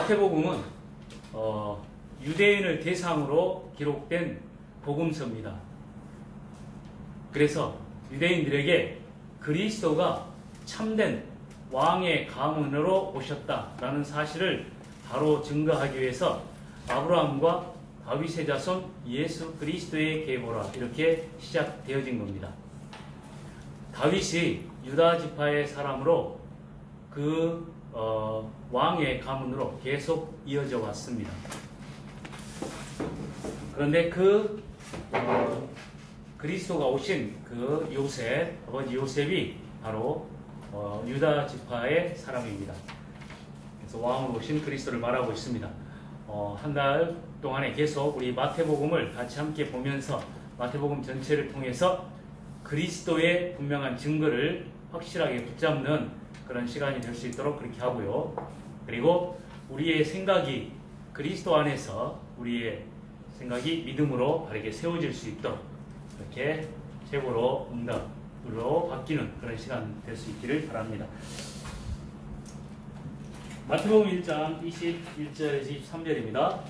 마태복음은 유대인을 대상으로 기록된 복음서입니다. 그래서 유대인들에게 그리스도가 참된 왕의 가문으로 오셨다라는 사실을 바로 증거하기 위해서 아브라함과 다윗의 자손 예수 그리스도의 계보라 이렇게 시작되어진 겁니다. 다윗이 유다 지파의 사람으로 그 왕의 가문으로 계속 이어져 왔습니다. 그런데 그리스도가 오신 그 요셉, 아버지 요셉이 바로 유다 지파의 사람입니다. 그래서 왕으로 오신 그리스도를 말하고 있습니다. 한 달 동안에 계속 우리 마태복음을 같이 함께 보면서 마태복음 전체를 통해서 그리스도의 분명한 증거를 확실하게 붙잡는 그런 시간이 될 수 있도록 그렇게 하고요. 그리고 우리의 생각이 그리스도 안에서 우리의 생각이 믿음으로 바르게 세워질 수 있도록 이렇게 최고로 응답으로 바뀌는 그런 시간 될 수 있기를 바랍니다. 마태복음 1장 21절에서 23절입니다.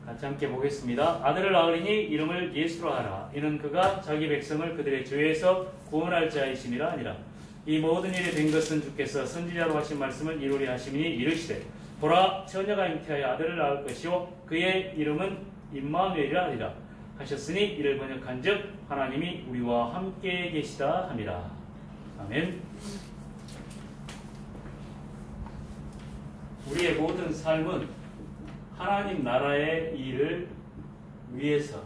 같이 함께 보겠습니다. 아들을 낳으리니 이름을 예수로 하라. 이는 그가 자기 백성을 그들의 죄에서 구원할 자이심이라 아니라. 이 모든 일이 된 것은 주께서 선지자로 하신 말씀을 이루리 하심이니 이르시되 보라 처녀가 잉태하여 아들을 낳을 것이요 그의 이름은 임마누엘이라 하리라 하셨으니 이를 번역한즉 하나님이 우리와 함께 계시다 함이라. 아멘. 우리의 모든 삶은 하나님 나라의 일을 위해서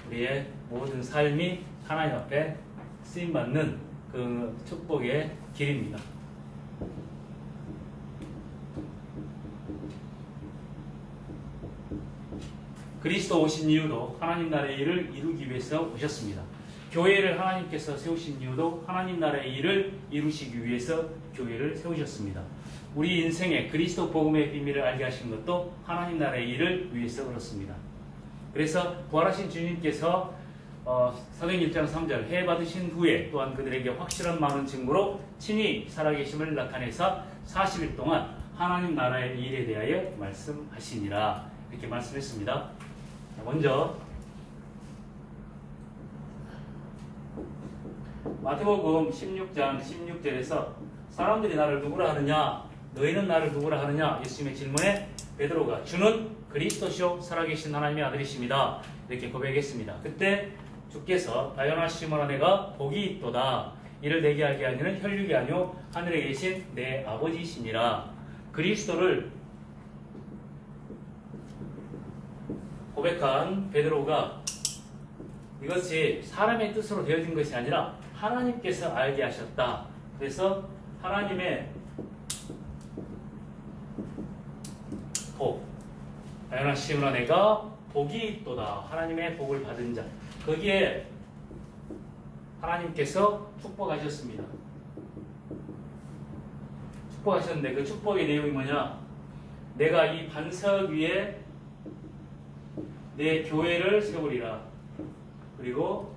우리의 모든 삶이 하나님 앞에 쓰임받는 그 축복의 길입니다. 그리스도 오신 이유도 하나님 나라의 일을 이루기 위해서 오셨습니다. 교회를 하나님께서 세우신 이유도 하나님 나라의 일을 이루시기 위해서 교회를 세우셨습니다. 우리 인생에 그리스도 복음의 비밀을 알게 하신 것도 하나님 나라의 일을 위해서 그렇습니다. 그래서 부활하신 주님께서 사도행 1장 3절 해 받으신 후에 또한 그들에게 확실한 많은 증거로 친히 살아계심을 나타내사 40일 동안 하나님 나라의 일에 대하여 말씀하시니라 이렇게 말씀했습니다. 먼저 마태복음 16장 16절에서 사람들이 나를 누구라 하느냐 너희는 나를 누구라 하느냐 예수님의 질문에 베드로가 주는 그리스도시요 살아계신 하나님의 아들이십니다 이렇게 고백했습니다. 그때 주께서 다연아 시몬아 내가 복이 있도다 이를 내게 알게 하니는 혈육이 아니요 하늘에 계신 내 아버지시니라. 그리스도를 고백한 베드로가 이것이 사람의 뜻으로 되어진 것이 아니라 하나님께서 알게 하셨다. 그래서 하나님의 복, 다연아 시몬아 내가 복이 있도다. 하나님의 복을 받은 자. 거기에 하나님께서 축복하셨습니다. 축복하셨는데 그 축복의 내용이 뭐냐? 내가 이 반석 위에 내 교회를 세우리라. 그리고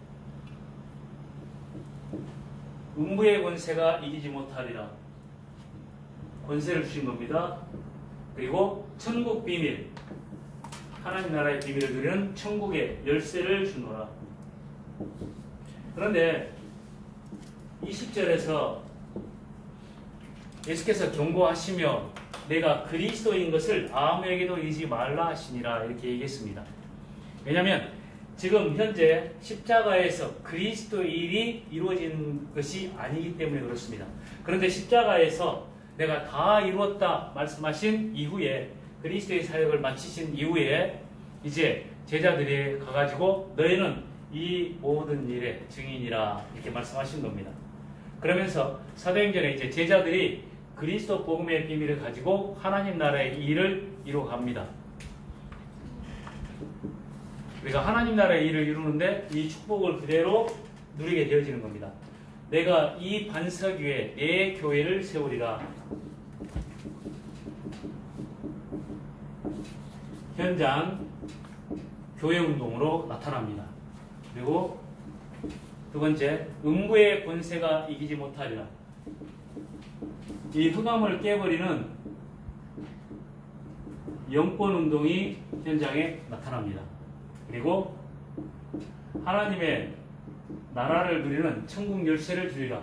음부의 권세가 이기지 못하리라. 권세를 주신 겁니다. 그리고 천국 비밀, 하나님 나라의 비밀을 누리는 천국의 열쇠를 주노라. 그런데 20절에서 예수께서 경고하시며 내가 그리스도인 것을 아무에게도 이르지 말라 하시니라 이렇게 얘기했습니다. 왜냐하면 지금 현재 십자가에서 그리스도의 일이 이루어진 것이 아니기 때문에 그렇습니다. 그런데 십자가에서 내가 다 이루었다 말씀하신 이후에 그리스도의 사역을 마치신 이후에 이제 제자들이 가가지고 너희는 이 모든 일의 증인이라 이렇게 말씀하신 겁니다. 그러면서 사도행전에 이제 제자들이 그리스도 복음의 비밀을 가지고 하나님 나라의 일을 이루어갑니다. 우리가 하나님 나라의 일을 이루는데 이 축복을 그대로 누리게 되어지는 겁니다. 내가 이 반석 위에 내 교회를 세우리라. 현장 교회 운동으로 나타납니다. 그리고 두 번째, 음부의 권세가 이기지 못하리라. 이 흑암을 깨버리는 영권 운동이 현장에 나타납니다. 그리고 하나님의 나라를 누리는 천국 열쇠를 주리라.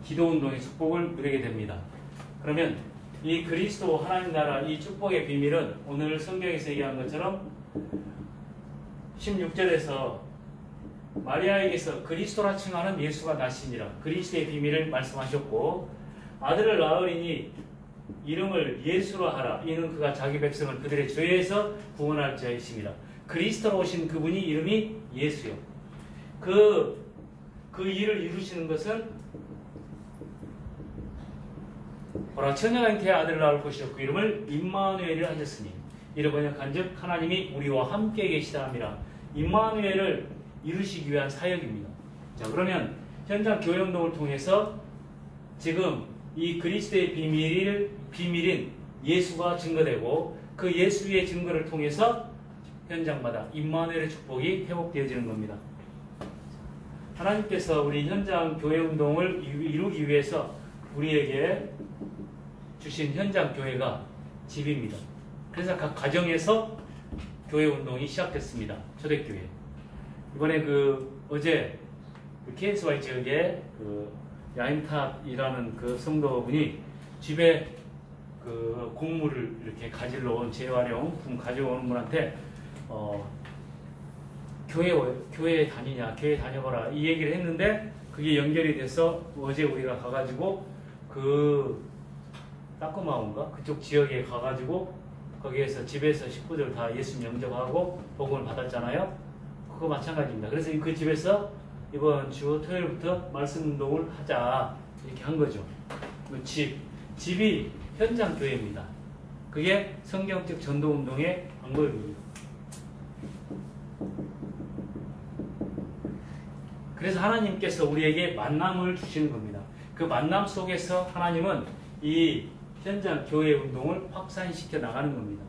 기도 운동의 축복을 누리게 됩니다. 그러면 이 그리스도 하나님 나라 이 축복의 비밀은 오늘 성경에서 얘기한 것처럼 16절에서 마리아에게서 그리스도라 칭하는 예수가 나시니라. 그리스도의 비밀을 말씀하셨고 아들을 낳으리니 이름을 예수로 하라. 이는 그가 자기 백성을 그들의 죄에서 구원할 자이심이라. 그리스도로 오신 그분이 이름이 예수요. 그 일을 이루시는 것은 보라 처녀가 잉태의 아들을 낳을 것이요 그 이름을 임마누엘이라 하셨으니 이를 번역한즉 하나님이 우리와 함께 계시다 함이라. 임마누엘을 이루시기 위한 사역입니다. 자, 그러면 현장 교회 운동을 통해서 지금 이 그리스도의 비밀인 예수가 증거되고 그 예수의 증거를 통해서 현장마다 임마누엘의 축복이 회복되어지는 겁니다. 하나님께서 우리 현장 교회 운동을 이루기 위해서 우리에게 주신 현장 교회가 집입니다. 그래서 각 가정에서 교회 운동이 시작됐습니다. 초대교회. 이번에 어제 KSY 지역에 야인탑이라는 성도분이 집에 곡물을 이렇게 가지러 온 재활용품 가져오는 분한테 교회 다니냐, 교회 다녀봐라 이 얘기를 했는데 그게 연결이 돼서 어제 우리가 가가지고 따끔마운가 그쪽 지역에 가가지고 거기에서 집에서 식구들 다 예수 영접하고 복음을 받았잖아요. 그거 마찬가지입니다. 그래서 그 집에서 이번 주 토요일부터 말씀 운동을 하자 이렇게 한 거죠. 집이 현장 교회입니다. 그게 성경적 전도 운동의 방법입니다. 그래서 하나님께서 우리에게 만남을 주시는 겁니다. 그 만남 속에서 하나님은 이 현장 교회 운동을 확산시켜 나가는 겁니다.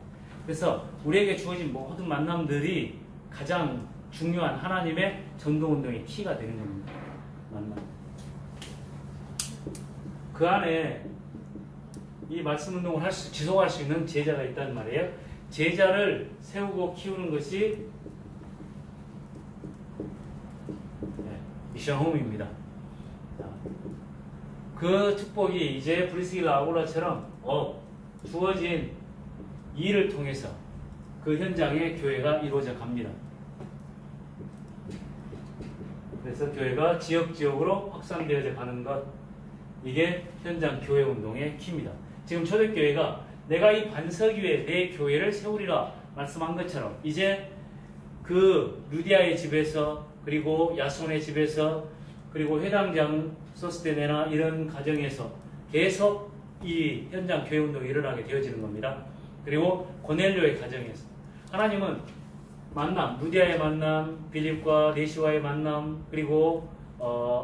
그래서 우리에게 주어진 모든 만남들이 가장 중요한 하나님의 전도 운동의 키가 되는 겁니다. 만남. 그 안에 이 말씀 운동을 지속할 수 있는 제자가 있단 말이에요. 제자를 세우고 키우는 것이 미션 홈입니다. 그 축복이 이제 브리스길라 아굴라처럼 주어진 일을 통해서 그 현장에 교회가 이루어져 갑니다. 그래서 교회가 지역으로 확산되어져 가는 것, 이게 현장 교회 운동의 키입니다. 지금 초대교회가 내가 이 반석 위에 내 교회를 세우리라 말씀한 것처럼 이제 그 루디아의 집에서 그리고 야손의 집에서 그리고 회당장 소스테네나 이런 가정에서 계속 이 현장 교회 운동이 일어나게 되어지는 겁니다. 그리고 고넬료의 가정에서 하나님은 만남, 루디아의 만남, 빌립과 네시와의 만남, 그리고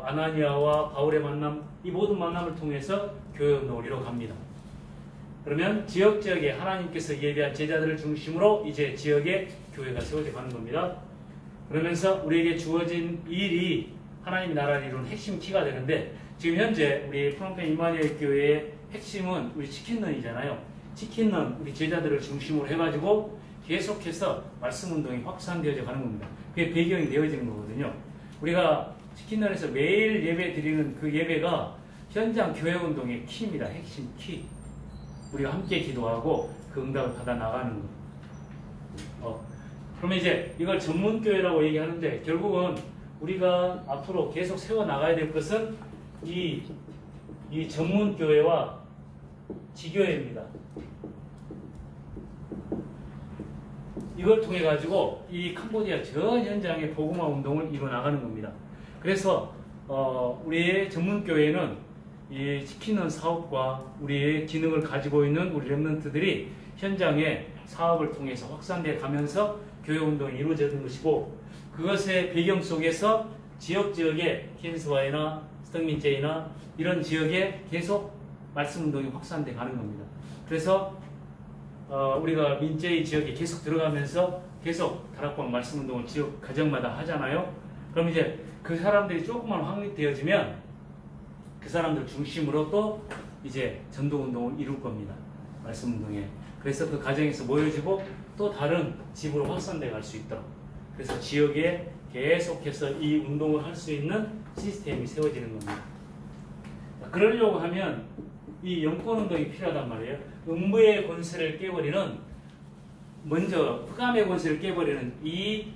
아나니아와 바울의 만남, 이 모든 만남을 통해서 교회 운동을 이뤄갑니다. 그러면 지역에 하나님께서 예비한 제자들을 중심으로 이제 지역에 교회가 세워져 가는 겁니다. 그러면서 우리에게 주어진 일이 하나님 나라를 이루는 핵심 키가 되는데 지금 현재 우리 프롬펜 임마누엘 교회의 핵심은 우리 치킨런이잖아요. 치킨런 우리 제자들을 중심으로 해가지고 계속해서 말씀 운동이 확산되어져 가는 겁니다. 그게 배경이 되어지는 거거든요. 우리가 치킨런에서 매일 예배 드리는 그 예배가 현장 교회 운동의 키입니다. 핵심 키. 우리가 함께 기도하고 그 응답을 받아 나가는 거. 그러면 이제 이걸 전문교회라고 얘기하는데 결국은 우리가 앞으로 계속 세워나가야 될 것은 이 전문교회와 지교회입니다. 이걸 통해 가지고 이 캄보디아 전 현장의 복음화 운동을 이뤄나가는 겁니다. 그래서 우리의 전문교회는 이 치킨런 사업과 우리의 기능을 가지고 있는 우리 렘넌트들이 현장에 사업을 통해서 확산되어 가면서 교회 운동이 이루어지는 것이고 그것의 배경 속에서 지역에 킨스와이나 스덕민제이나 이런 지역에 계속 말씀 운동이 확산되어 가는 겁니다. 그래서 우리가 민제이 지역에 계속 들어가면서 계속 다락방 말씀 운동을 지역 가정마다 하잖아요. 그럼 이제 그 사람들이 조금만 확립되어지면 그 사람들 중심으로 또 이제 전도 운동을 이룰 겁니다. 말씀 운동에. 그래서 그 가정에서 모여지고 또 다른 집으로 확산돼 갈 수 있도록. 그래서 지역에 계속해서 이 운동을 할 수 있는 시스템이 세워지는 겁니다. 그러려고 하면 이 영권 운동이 필요하단 말이에요. 음부의 권세를 깨버리는, 먼저 흑암의 권세를 깨버리는 이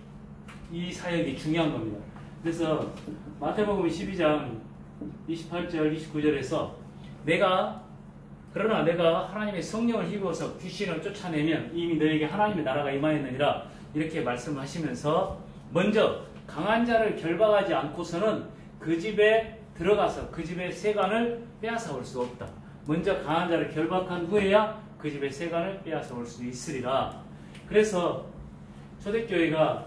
사역이 중요한 겁니다. 그래서 마태복음 12장 28절 29절에서 그러나 내가 하나님의 성령을 힘입어서 귀신을 쫓아내면 이미 너에게 하나님의 나라가 임하였느니라, 이렇게 말씀하시면서 먼저 강한 자를 결박하지 않고서는 그 집에 들어가서 그 집의 세관을 빼앗아 올 수 없다. 먼저 강한 자를 결박한 후에야 그 집의 세관을 빼앗아 올 수 있으리라. 그래서 초대교회가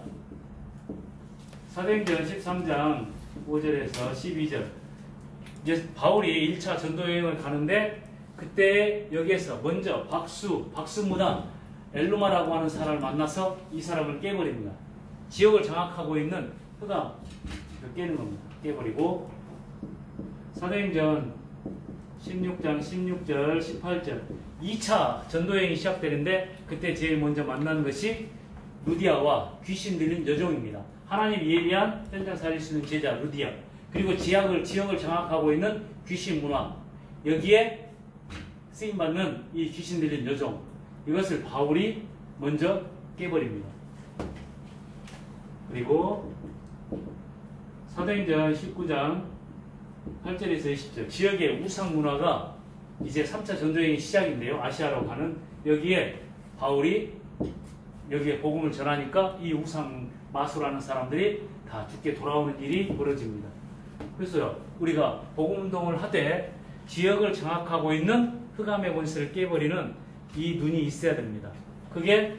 사도행전 13장 5절에서 12절, 이제 바울이 1차 전도여행을 가는데 그때 여기에서 먼저 박수무당 엘루마라고 하는 사람을 만나서 이 사람을 깨버립니다. 지역을 장악하고 있는 흑암 깨는 겁니다. 깨버리고 사도행전 16장 16절 18절 2차 전도여행이 시작되는데 그때 제일 먼저 만나는 것이 루디아와 귀신 들린 여종입니다. 하나님 예비한 현장 살릴 수 있는 제자 루디아, 그리고 지역을 장악하고 있는 귀신 문화, 여기에 쓰임받는 이 귀신 들린 여종, 이것을 바울이 먼저 깨버립니다. 그리고 사도행전 19장 8절에서 20절 지역의 우상 문화가 이제 3차 전도여행이 시작인데요. 아시아로 가는 여기에 바울이 여기에 복음을 전하니까 이 우상 마술하는 사람들이 다 죽게 돌아오는 일이 벌어집니다. 그래서 우리가 복음 운동을 하되 지역을 장악하고 있는 흑암의 권세를 깨버리는 이 눈이 있어야 됩니다. 그게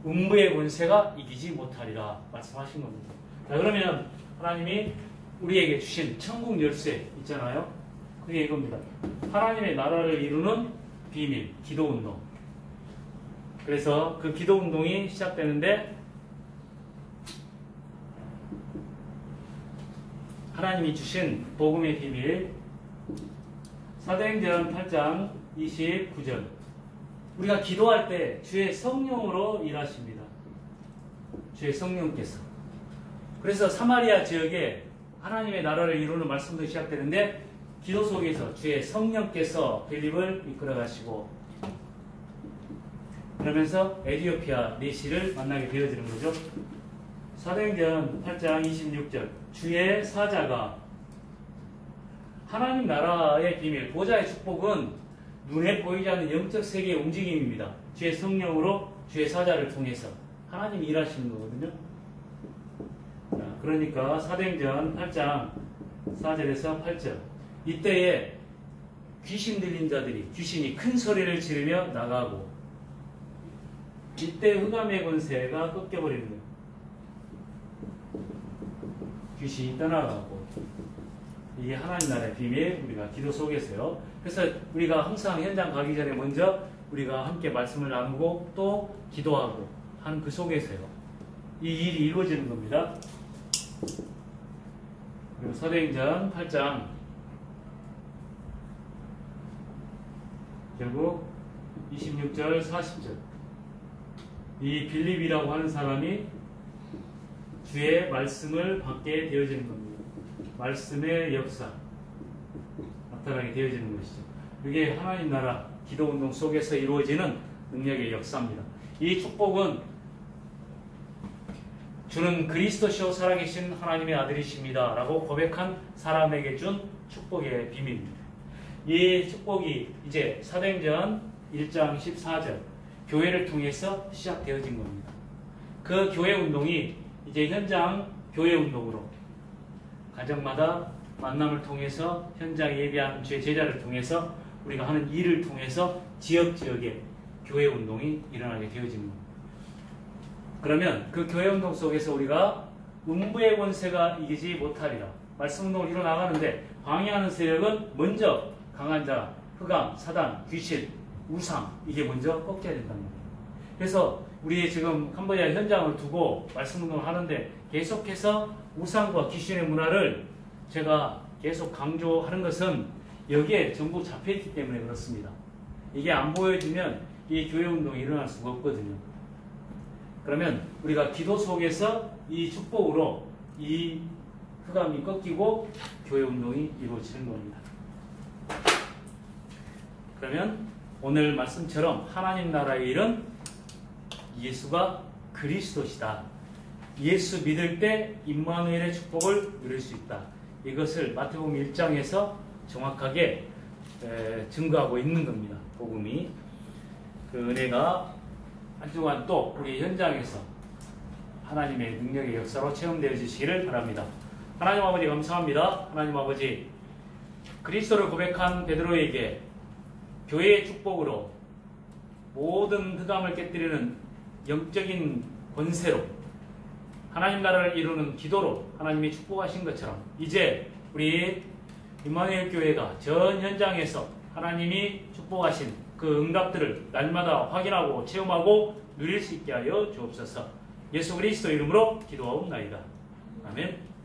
음부의 권세가 이기지 못하리라 말씀하신 겁니다. 자, 그러면 하나님이 우리에게 주신 천국 열쇠 있잖아요. 그게 이겁니다. 하나님의 나라를 이루는 비밀, 기도 운동. 그래서 그 기도 운동이 시작되는데 하나님이 주신 복음의 비밀, 사도행전 8장 29절. 우리가 기도할 때 주의 성령으로 일하십니다. 주의 성령께서. 그래서 사마리아 지역에 하나님의 나라를 이루는 말씀도 시작되는데 기도 속에서 주의 성령께서 빌립을 이끌어 가시고, 그러면서 에티오피아 내시를 만나게 되어지는 거죠. 사도행전 8장 26절 주의 사자가, 하나님 나라의 비밀, 보좌의 축복은 눈에 보이지 않는 영적 세계의 움직임입니다. 주의 성령으로 주의 사자를 통해서 하나님이 일하시는 거거든요. 자, 그러니까 사도행전 8장 4절에서 8절 이때에 귀신 들린 자들이, 귀신이 큰 소리를 지르며 나가고, 이때 흑암의 권세가 꺾여버리는 거예요. 귀신이 떠나가고. 이게 하나님 나라의 비밀, 우리가 기도 속에서요. 그래서 우리가 항상 현장 가기 전에 먼저 우리가 함께 말씀을 나누고 또 기도하고 하는 그 속에서요. 이 일이 이루어지는 겁니다. 그리고 사도행전 8장 결국 26절 40절 이 빌립이라고 하는 사람이 주의 말씀을 받게 되어지는 겁니다. 말씀의 역사 나타나게 되어지는 것이죠. 이게 하나님 나라 기도운동 속에서 이루어지는 능력의 역사입니다. 이 축복은 주는 그리스도시요 살아계신 하나님의 아들이십니다 라고 고백한 사람에게 준 축복의 비밀입니다. 이 축복이 이제 사도행전 1장 14절 교회를 통해서 시작되어진 겁니다. 그 교회 운동이 이제 현장 교회 운동으로 가정마다 만남을 통해서 현장 예배하는 주의 제자를 통해서 우리가 하는 일을 통해서 지역지역에 교회 운동이 일어나게 되어지는 겁니다. 그러면 그 교회 운동 속에서 우리가 음부의 권세가 이기지 못하리라 말씀 운동을 이뤄나가는데 방해하는 세력은 먼저 강한 자, 흑암, 사단, 귀신, 우상 이게 먼저 꺾여야 된다는 거예요. 그래서 우리 지금 캄보디아 현장을 두고 말씀 운동을 하는데 계속해서 우상과 귀신의 문화를 제가 계속 강조하는 것은 여기에 전부 잡혀있기 때문에 그렇습니다. 이게 안 보여지면 이 교회 운동이 일어날 수가 없거든요. 그러면 우리가 기도 속에서 이 축복으로 이 흑암이 꺾이고 교회 운동이 이루어지는 겁니다. 그러면 오늘 말씀처럼 하나님 나라의 일은 예수가 그리스도시다. 예수 믿을 때 임마누엘의 축복을 누릴 수 있다. 이것을 마태복음 1장에서 정확하게 증거하고 있는 겁니다. 복음이. 그 은혜가 한 주간 또 우리 현장에서 하나님의 능력의 역사로 체험되어지시기를 바랍니다. 하나님 아버지 감사합니다. 하나님 아버지, 그리스도를 고백한 베드로에게 교회의 축복으로 모든 흑암을 깨뜨리는 영적인 권세로 하나님 나라를 이루는 기도로 하나님이 축복하신 것처럼 이제 우리 임마누엘 교회가 전 현장에서 하나님이 축복하신 그 응답들을 날마다 확인하고 체험하고 누릴 수 있게 하여 주옵소서. 예수 그리스도 이름으로 기도하옵나이다. 아멘.